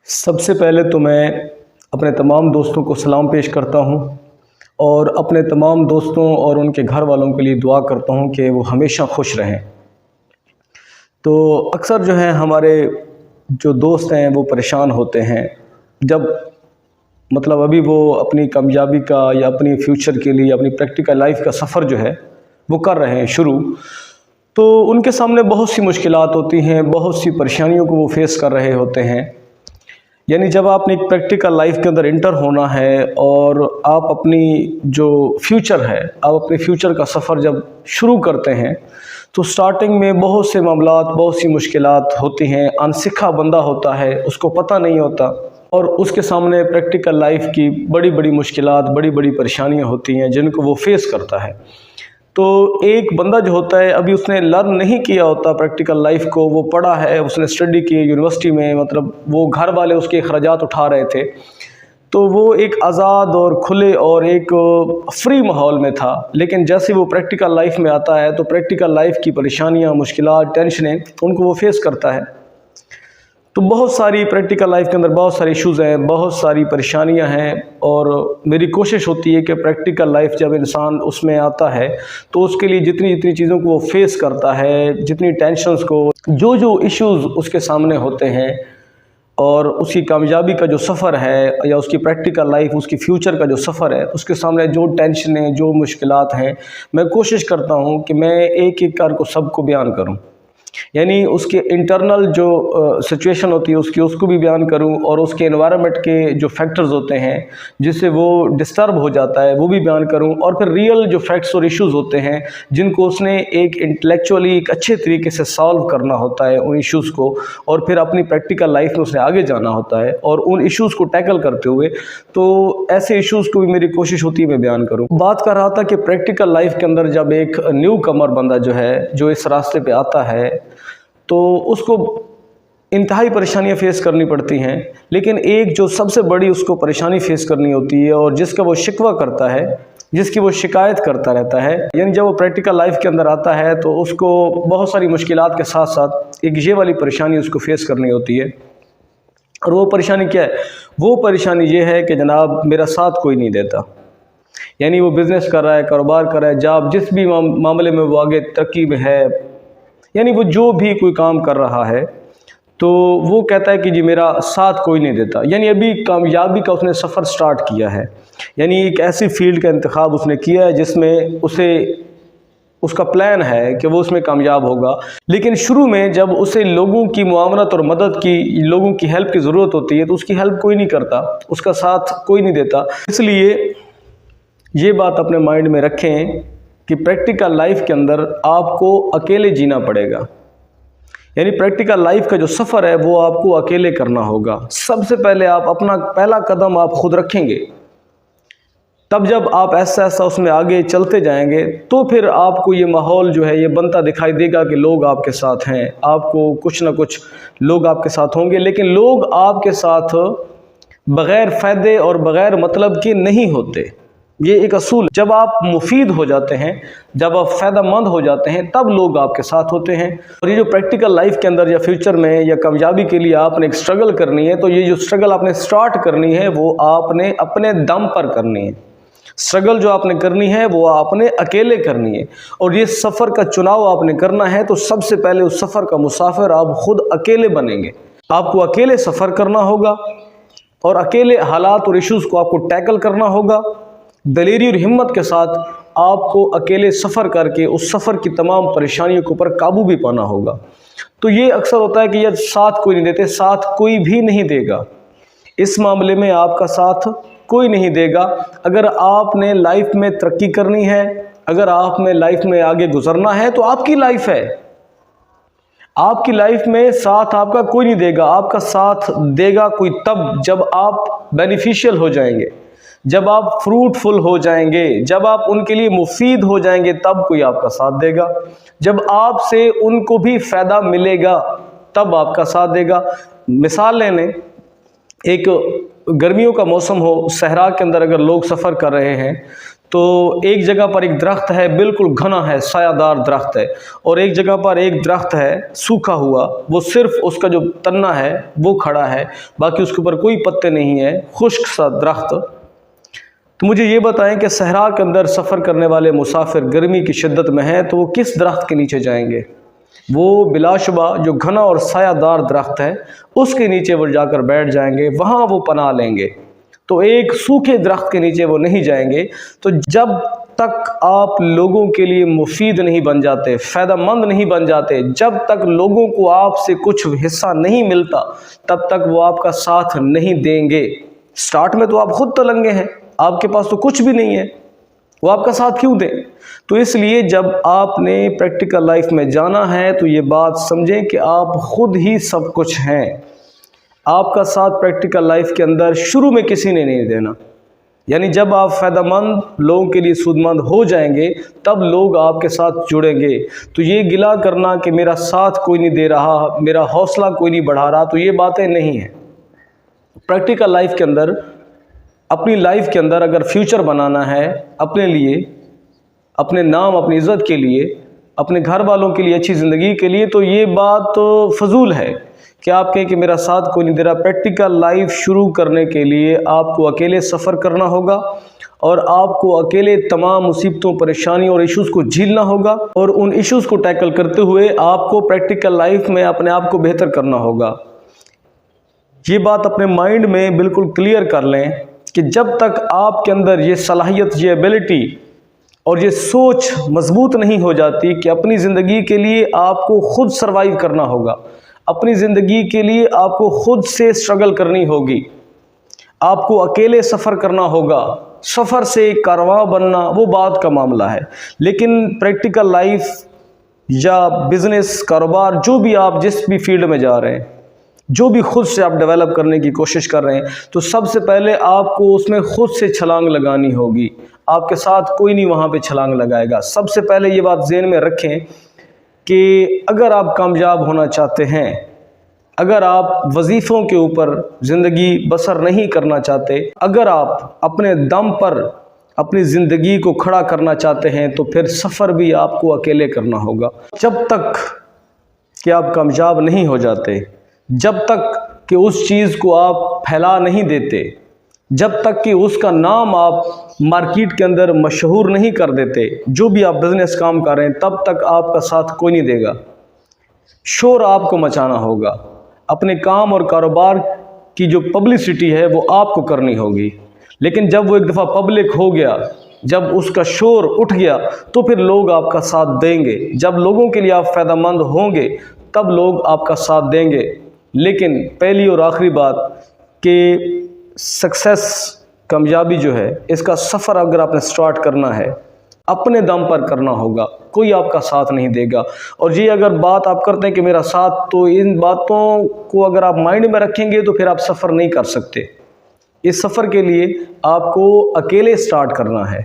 سب سے پہلے تو میں اپنے تمام دوستوں کو سلام پیش کرتا ہوں اور اپنے تمام دوستوں اور ان کے گھر والوں کے لیے دعا کرتا ہوں کہ وہ ہمیشہ خوش رہیں۔ تو اکثر جو ہے ہمارے جو دوست ہیں وہ پریشان ہوتے ہیں جب ابھی وہ اپنی کامیابی کا یا اپنی فیوچر کے لیے اپنی پریکٹیکل لائف کا سفر جو ہے وہ کر رہے ہیں شروع، تو ان کے سامنے بہت سی مشکلات ہوتی ہیں، بہت سی پریشانیوں کو وہ فیس کر رہے ہوتے ہیں۔ یعنی جب آپ نے ایک پریکٹیکل لائف کے اندر انٹر ہونا ہے اور آپ اپنی جو فیوچر ہے، آپ اپنے فیوچر کا سفر جب شروع کرتے ہیں تو سٹارٹنگ میں بہت سے معاملات، بہت سی مشکلات ہوتی ہیں۔ انسکھا بندہ ہوتا ہے، اس کو پتہ نہیں ہوتا اور اس کے سامنے پریکٹیکل لائف کی بڑی بڑی مشکلات، بڑی بڑی پریشانیاں ہوتی ہیں جن کو وہ فیس کرتا ہے۔ تو ایک بندہ جو ہوتا ہے ابھی اس نے لرن نہیں کیا ہوتا پریکٹیکل لائف کو، وہ پڑھا ہے، اس نے اسٹڈی کی یونیورسٹی میں، وہ گھر والے اس کے اخراجات اٹھا رہے تھے، تو وہ ایک آزاد اور کھلے اور ایک فری ماحول میں تھا۔ لیکن جیسے وہ پریکٹیکل لائف میں آتا ہے تو پریکٹیکل لائف کی پریشانیاں، مشکلات، ٹینشنیں ان کو وہ فیس کرتا ہے۔ تو بہت ساری پریکٹیکل لائف کے اندر بہت سارے ایشوز ہیں، بہت ساری پریشانیاں ہیں، اور میری کوشش ہوتی ہے کہ پریکٹیکل لائف جب انسان اس میں آتا ہے تو اس کے لیے جتنی چیزوں کو وہ فیس کرتا ہے، جتنی ٹینشنز کو، جو ایشوز اس کے سامنے ہوتے ہیں، اور اس کی کامیابی کا جو سفر ہے یا اس کی پریکٹیکل لائف، اس کی فیوچر کا جو سفر ہے، اس کے سامنے جو ٹینشنیں، جو مشکلات ہیں، میں کوشش کرتا ہوں کہ میں ایک ایک کر کو سب کو بیان کروں۔ یعنی اس کے انٹرنل جو سچویشن ہوتی ہے اس کو بھی بیان کروں، اور اس کے انوائرمنٹ کے جو فیکٹرز ہوتے ہیں جس سے وہ ڈسٹرب ہو جاتا ہے وہ بھی بیان کروں، اور پھر ریئل جو فیکٹس اور ایشوز ہوتے ہیں جن کو اس نے ایک انٹلیکچولی ایک اچھے طریقے سے سالو کرنا ہوتا ہے ان ایشوز کو، اور پھر اپنی پریکٹیکل لائف میں اس نے آگے جانا ہوتا ہے، اور ان ایشوز کو ٹیکل کرتے ہوئے تو ایسے ایشوز کو بھی میری کوشش ہوتی ہے میں بیان کروں۔ بات کر رہا تھا کہ پریکٹیکل لائف کے اندر جب ایک نیو کمر بندہ جو ہے جو اس راستے پہ آتا ہے تو اس کو انتہائی پریشانیاں فیس کرنی پڑتی ہیں، لیکن ایک جو سب سے بڑی اس کو پریشانی فیس کرنی ہوتی ہے اور جس کا وہ شکوہ کرتا ہے، جس کی وہ شکایت کرتا رہتا ہے، یعنی جب وہ پریکٹیکل لائف کے اندر آتا ہے تو اس کو بہت ساری مشکلات کے ساتھ ساتھ ایک یہ والی پریشانی اس کو فیس کرنی ہوتی ہے۔ اور وہ پریشانی کیا ہے؟ وہ پریشانی یہ ہے کہ جناب میرا ساتھ کوئی نہیں دیتا۔ یعنی وہ بزنس کر رہا ہے، کاروبار کر رہا ہے، جاب جس بھی معاملے میں وہ آگے ترقی میں ہے، یعنی وہ جو بھی کوئی کام کر رہا ہے تو وہ کہتا ہے کہ جی میرا ساتھ کوئی نہیں دیتا۔ یعنی ابھی کامیابی کا اس نے سفر سٹارٹ کیا ہے، یعنی ایک ایسی فیلڈ کا انتخاب اس نے کیا ہے جس میں اس کا پلان ہے کہ وہ اس میں کامیاب ہوگا، لیکن شروع میں جب اسے لوگوں کی معاونت اور مدد کی، لوگوں کی ہیلپ کی ضرورت ہوتی ہے تو اس کی ہیلپ کوئی نہیں کرتا، اس کا ساتھ کوئی نہیں دیتا۔ اس لیے یہ بات اپنے مائنڈ میں رکھیں کہ پریکٹیکل لائف کے اندر آپ کو اکیلے جینا پڑے گا۔ یعنی پریکٹیکل لائف کا جو سفر ہے وہ آپ کو اکیلے کرنا ہوگا۔ سب سے پہلے آپ اپنا پہلا قدم آپ خود رکھیں گے، تب جب آپ ایسا اس میں آگے چلتے جائیں گے تو پھر آپ کو یہ ماحول جو ہے یہ بنتا دکھائی دے گا کہ لوگ آپ کے ساتھ ہیں، آپ کو کچھ نہ کچھ لوگ آپ کے ساتھ ہوں گے، لیکن لوگ آپ کے ساتھ بغیر فائدے اور بغیر مطلب کے نہیں ہوتے۔ یہ ایک اصول، جب آپ مفید ہو جاتے ہیں، جب آپ فائدہ مند ہو جاتے ہیں تب لوگ آپ کے ساتھ ہوتے ہیں۔ اور یہ جو پریکٹیکل لائف کے اندر یا فیوچر میں یا کامیابی کے لیے آپ نے ایک سٹرگل کرنی ہے، تو یہ جو سٹرگل آپ نے سٹارٹ کرنی ہے وہ آپ نے اپنے دم پر کرنی ہے۔ سٹرگل جو آپ نے کرنی ہے وہ آپ نے اکیلے کرنی ہے، اور یہ سفر کا چناؤ آپ نے کرنا ہے تو سب سے پہلے اس سفر کا مسافر آپ خود اکیلے بنیں گے۔ آپ کو اکیلے سفر کرنا ہوگا اور اکیلے حالات اور ایشوز کو آپ کو ٹیکل کرنا ہوگا۔ دلیری اور ہمت کے ساتھ آپ کو اکیلے سفر کر کے اس سفر کی تمام پریشانیوں کے اوپر قابو بھی پانا ہوگا۔ تو یہ اکثر ہوتا ہے کہ یہ ساتھ کوئی نہیں دیتے، ساتھ کوئی بھی نہیں دے گا، اس معاملے میں آپ کا ساتھ کوئی نہیں دے گا۔ اگر آپ نے لائف میں ترقی کرنی ہے، اگر آپ نے لائف میں آگے گزرنا ہے تو آپ کی لائف ہے، آپ کی لائف میں ساتھ آپ کا کوئی نہیں دے گا۔ آپ کا ساتھ دے گا کوئی تب جب آپ بینیفیشل ہو جائیں گے، جب آپ فروٹفل ہو جائیں گے، جب آپ ان کے لیے مفید ہو جائیں گے تب کوئی آپ کا ساتھ دے گا، جب آپ سے ان کو بھی فائدہ ملے گا تب آپ کا ساتھ دے گا۔ مثال لے لیں، ایک گرمیوں کا موسم ہو، صحرا کے اندر اگر لوگ سفر کر رہے ہیں تو ایک جگہ پر ایک درخت ہے بالکل گھنا ہے، سایہ دار درخت ہے، اور ایک جگہ پر ایک درخت ہے سوکھا ہوا، وہ صرف اس کا جو تنا ہے وہ کھڑا ہے، باقی اس کے اوپر کوئی پتے نہیں ہے، خشک سا درخت۔ تو مجھے یہ بتائیں کہ صحرا کے اندر سفر کرنے والے مسافر گرمی کی شدت میں ہیں تو وہ کس درخت کے نیچے جائیں گے؟ وہ بلا شبہ جو گھنا اور سایہ دار درخت ہے اس کے نیچے وہ جا کر بیٹھ جائیں گے، وہاں وہ پناہ لیں گے۔ تو ایک سوکھے درخت کے نیچے وہ نہیں جائیں گے۔ تو جب تک آپ لوگوں کے لیے مفید نہیں بن جاتے، فائدہ مند نہیں بن جاتے، جب تک لوگوں کو آپ سے کچھ حصہ نہیں ملتا، تب تک وہ آپ کا ساتھ نہیں دیں گے۔ سٹارٹ میں تو آپ خود تلنگے ہیں، آپ کے پاس تو کچھ بھی نہیں ہے، وہ آپ کا ساتھ کیوں دیں؟ تو اس لیے جب آپ نے پریکٹیکل لائف میں جانا ہے تو یہ بات سمجھیں کہ آپ خود ہی سب کچھ ہیں۔ آپ کا ساتھ پریکٹیکل لائف کے اندر شروع میں کسی نے نہیں دینا، یعنی جب آپ فائدہ مند لوگوں کے لیے سود مند ہو جائیں گے تب لوگ آپ کے ساتھ جڑیں گے۔ تو یہ گلہ کرنا کہ میرا ساتھ کوئی نہیں دے رہا، میرا حوصلہ کوئی نہیں بڑھا رہا، تو یہ باتیں نہیں ہیں۔ پریکٹیکل لائف کے اندر، اپنی لائف کے اندر اگر فیوچر بنانا ہے اپنے لیے، اپنے نام اپنی عزت کے لیے، اپنے گھر والوں کے لیے، اچھی زندگی کے لیے، تو یہ بات فضول ہے کہ آپ کہیں کہ میرا ساتھ کوئی نہیں دے رہا۔ پریکٹیکل لائف شروع کرنے کے لیے آپ کو اکیلے سفر کرنا ہوگا، اور آپ کو اکیلے تمام مصیبتوں، پریشانیوں اور ایشوز کو جھیلنا ہوگا، اور ان ایشوز کو ٹیکل کرتے ہوئے آپ کو پریکٹیکل لائف میں اپنے آپ کو بہتر کرنا ہوگا۔ یہ بات اپنے مائنڈ میں بالکل کلیئر کر لیں کہ جب تک آپ کے اندر یہ صلاحیت، یہ ایبلٹی اور یہ سوچ مضبوط نہیں ہو جاتی کہ اپنی زندگی کے لیے آپ کو خود سروائیو کرنا ہوگا، اپنی زندگی کے لیے آپ کو خود سے اسٹرگل کرنی ہوگی، آپ کو اکیلے سفر کرنا ہوگا، سفر سے کارواں بننا وہ بات کا معاملہ ہے۔ لیکن پریکٹیکل لائف یا بزنس، کاروبار، جو بھی آپ جس بھی فیلڈ میں جا رہے ہیں، جو بھی خود سے آپ ڈیولپ کرنے کی کوشش کر رہے ہیں، تو سب سے پہلے آپ کو اس میں خود سے چھلانگ لگانی ہوگی۔ آپ کے ساتھ کوئی نہیں وہاں پہ چھلانگ لگائے گا۔ سب سے پہلے یہ بات ذہن میں رکھیں کہ اگر آپ کامیاب ہونا چاہتے ہیں، اگر آپ وظیفوں کے اوپر زندگی بسر نہیں کرنا چاہتے، اگر آپ اپنے دم پر اپنی زندگی کو کھڑا کرنا چاہتے ہیں، تو پھر سفر بھی آپ کو اکیلے کرنا ہوگا۔ جب تک کہ آپ کامیاب نہیں ہو جاتے، جب تک کہ اس چیز کو آپ پھیلا نہیں دیتے، جب تک کہ اس کا نام آپ مارکیٹ کے اندر مشہور نہیں کر دیتے، جو بھی آپ بزنس کام کر رہے ہیں، تب تک آپ کا ساتھ کوئی نہیں دے گا۔ شور آپ کو مچانا ہوگا، اپنے کام اور کاروبار کی جو پبلسٹی ہے وہ آپ کو کرنی ہوگی۔ لیکن جب وہ ایک دفعہ پبلک ہو گیا، جب اس کا شور اٹھ گیا، تو پھر لوگ آپ کا ساتھ دیں گے۔ جب لوگوں کے لیے آپ فائدہ مند ہوں گے تب لوگ آپ کا ساتھ دیں گے۔ لیکن پہلی اور آخری بات کہ سکسیس، کامیابی جو ہے، اس کا سفر اگر آپ نے سٹارٹ کرنا ہے، اپنے دم پر کرنا ہوگا، کوئی آپ کا ساتھ نہیں دے گا۔ اور یہ اگر بات آپ کرتے ہیں کہ میرا ساتھ، تو ان باتوں کو اگر آپ مائنڈ میں رکھیں گے تو پھر آپ سفر نہیں کر سکتے۔ اس سفر کے لیے آپ کو اکیلے سٹارٹ کرنا ہے۔